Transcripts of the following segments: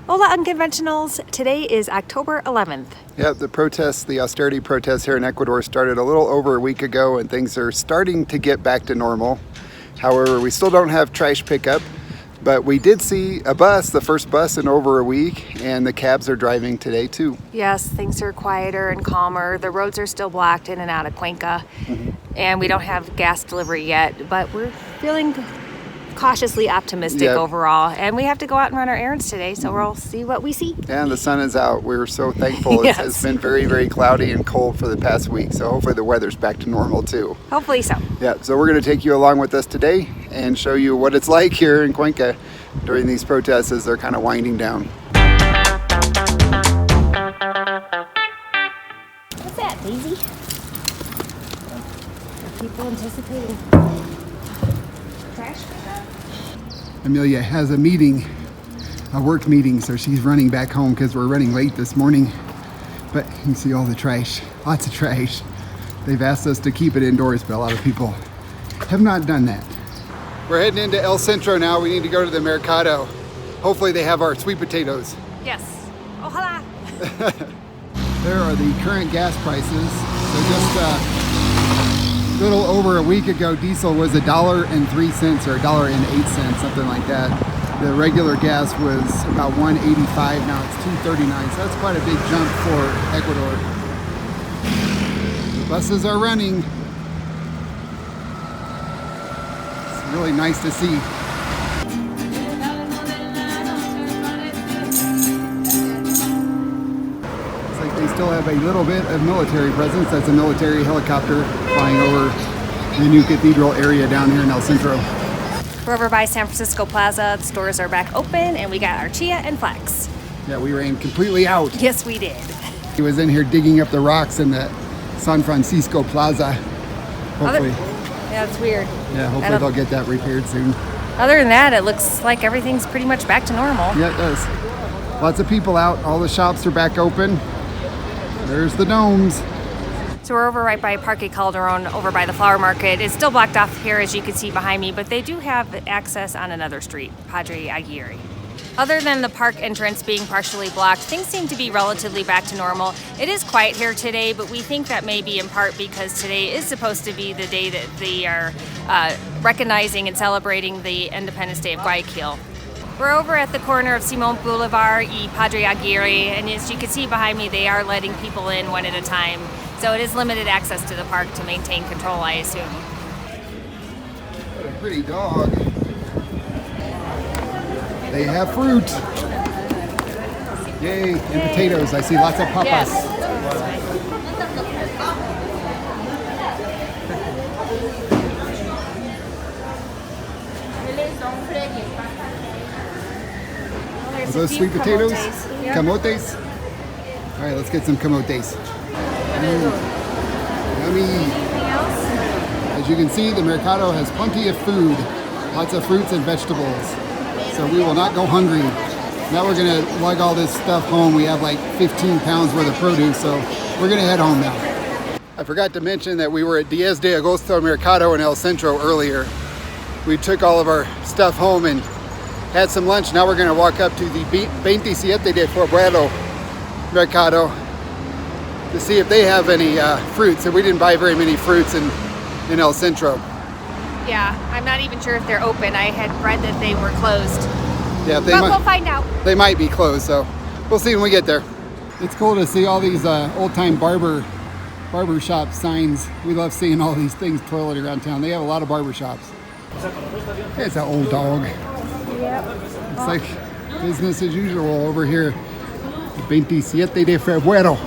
Hola Unconventionals, today is October 11th. Yeah, the austerity protests here in Ecuador started a little over a week ago and things are starting to get back to normal. However, we still don't have trash pickup, but we did see a bus, the first bus in over a week, and the cabs are driving today too. Yes, things are quieter and calmer. The roads are still blocked in and out of Cuenca, and we don't have gas delivery yet, but we're feeling cautiously optimistic overall, and we have to go out and run our errands today, so we'll see what we see. And the sun is out. We're so thankful. Yes. It's been very, very cloudy and cold for the past week, so hopefully the weather's back to normal too. Hopefully so. Yeah, so we're going to take you along with us today and show you what it's like here in Cuenca during these protests as they're kind of winding down. What's that, Daisy? Are people anticipating trash pickup? Amelia has a meeting, a work meeting, so she's running back home because we're running late this morning. But you can see all the trash, lots of trash. They've asked us to keep it indoors, but a lot of people have not done that. We're heading into El Centro now. We need to go to the Mercado. Hopefully they have our sweet potatoes. Yes. Ojalá. There are the current gas prices. So just a little over a week ago, diesel was $1.03 or $1.08, something like that. The regular gas was about $1.85. Now it's $2.39. So that's quite a big jump for Ecuador. The buses are running. It's really nice to see. They still have a little bit of military presence. That's a military helicopter flying over the new cathedral area down here in El Centro. We're over by San Francisco Plaza. The stores are back open, and we got our chia and flax. Yeah, we ran completely out. Yes, we did. He was in here digging up the rocks in the San Francisco Plaza. Hopefully. Yeah, it's weird. Yeah, hopefully they'll get that repaired soon. Other than that, it looks like everything's pretty much back to normal. Yeah, it does. Lots of people out. All the shops are back open. There's the domes. So we're over right by Parque Calderon, over by the flower market. It's still blocked off here, as you can see behind me, but they do have access on another street, Padre Aguirre. Other than the park entrance being partially blocked, things seem to be relatively back to normal. It is quiet here today, but we think that may be in part because today is supposed to be the day that they are recognizing and celebrating the Independence Day of Guayaquil. We're over at the corner of Simón Boulevard y Padre Aguirre, and as you can see behind me, they are letting people in one at a time. So it is limited access to the park to maintain control, I assume. What a pretty dog. They have fruit. Yay, and potatoes. I see lots of papas. Yes. Are those sweet potatoes? Yep. Camotes? All right, let's get some camotes. Yummy. Anything else? As you can see, the Mercado has plenty of food, lots of fruits and vegetables. So we will not go hungry. Now we're gonna lug all this stuff home. We have like 15 pounds worth of produce, so we're gonna head home now. I forgot to mention that we were at 10 de Agosto Mercado in El Centro earlier. We took all of our stuff home and had some lunch. Now we're gonna walk up to the 27 de Febrero Mercado to see if they have any fruits. And we didn't buy very many fruits in El Centro. Yeah, I'm not even sure if they're open. I had read that they were closed. Yeah, We'll find out. They might be closed, so we'll see when we get there. It's cool to see all these old-time barber shop signs. We love seeing all these things toilet around town. They have a lot of barber shops. It's an old dog. Yep. It's like business as usual over here. 27 de Febrero.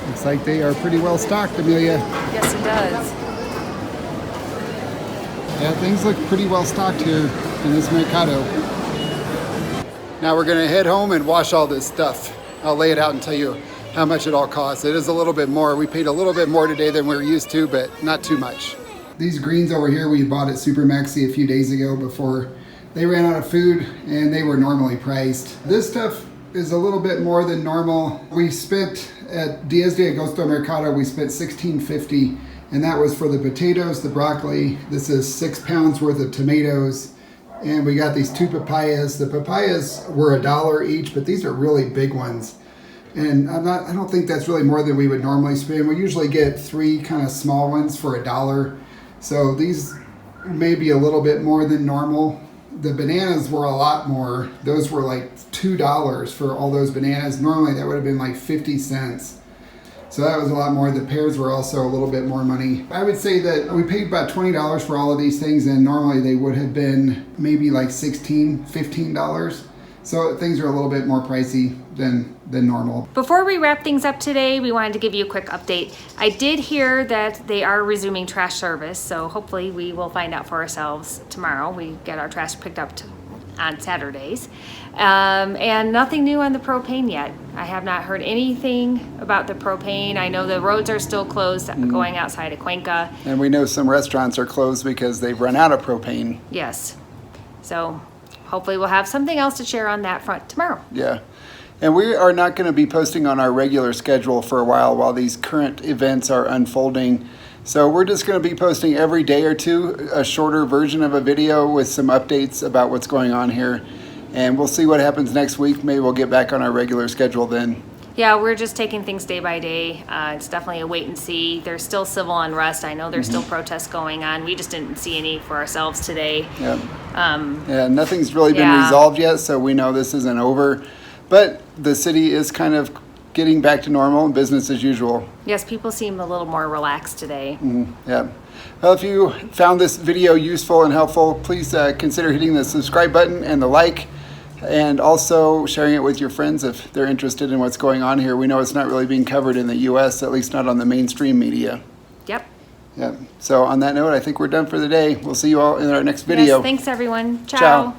Looks like they are pretty well stocked, Amelia. Yes, it does. Yeah, things look pretty well stocked here in this Mercado. Now we're gonna head home and wash all this stuff. I'll lay it out and tell you how much it all costs. It is a little bit more. We paid a little bit more today than we're used to, but not too much. These greens over here we bought at Super Maxi a few days ago before they ran out of food and they were normally priced. This stuff is a little bit more than normal. We spent at 10 de Agosto Mercado, we spent $16.50, and that was for the potatoes, the broccoli. This is 6 pounds worth of tomatoes, And we got these 2 papayas. The papayas were $1 each, but these are really big ones. And I don't think that's really more than we would normally spend. We usually get 3 kind of small ones for $1. So these may be a little bit more than normal. The bananas were a lot more. Those were like $2 for all those bananas. Normally that would have been like 50 cents. So that was a lot more. The pears were also a little bit more money. I would say that we paid about $20 for all of these things, and normally they would have been maybe like $16, $15. So things are a little bit more pricey than normal. Before we wrap things up today, we wanted to give you a quick update. I did hear that they are resuming trash service, so hopefully we will find out for ourselves tomorrow. We get our trash picked up on Saturdays. And nothing new on the propane yet. I have not heard anything about the propane. I know the roads are still closed going outside of Cuenca. And we know some restaurants are closed because they've run out of propane. Yes. So hopefully we'll have something else to share on that front tomorrow. Yeah. And we are not going to be posting on our regular schedule for a while these current events are unfolding. So we're just going to be posting every day or two a shorter version of a video with some updates about what's going on here. And we'll see what happens next week. Maybe we'll get back on our regular schedule then. Yeah, we're just taking things day by day. It's definitely a wait and see. There's still civil unrest. I know there's still protests going on. We just didn't see any for ourselves today. Yeah, nothing's really been resolved yet, so we know this isn't over. But the city is kind of getting back to normal and business as usual. Yes, people seem a little more relaxed today. Yeah. Well, if you found this video useful and helpful, please consider hitting the subscribe button and the like, and also sharing it with your friends if they're interested in what's going on here. We know it's not really being covered in the U.S., at least not on the mainstream media. Yep. Yeah. So on that note, I think we're done for the day. We'll see you all in our next video. Yes, thanks everyone. Ciao. Ciao.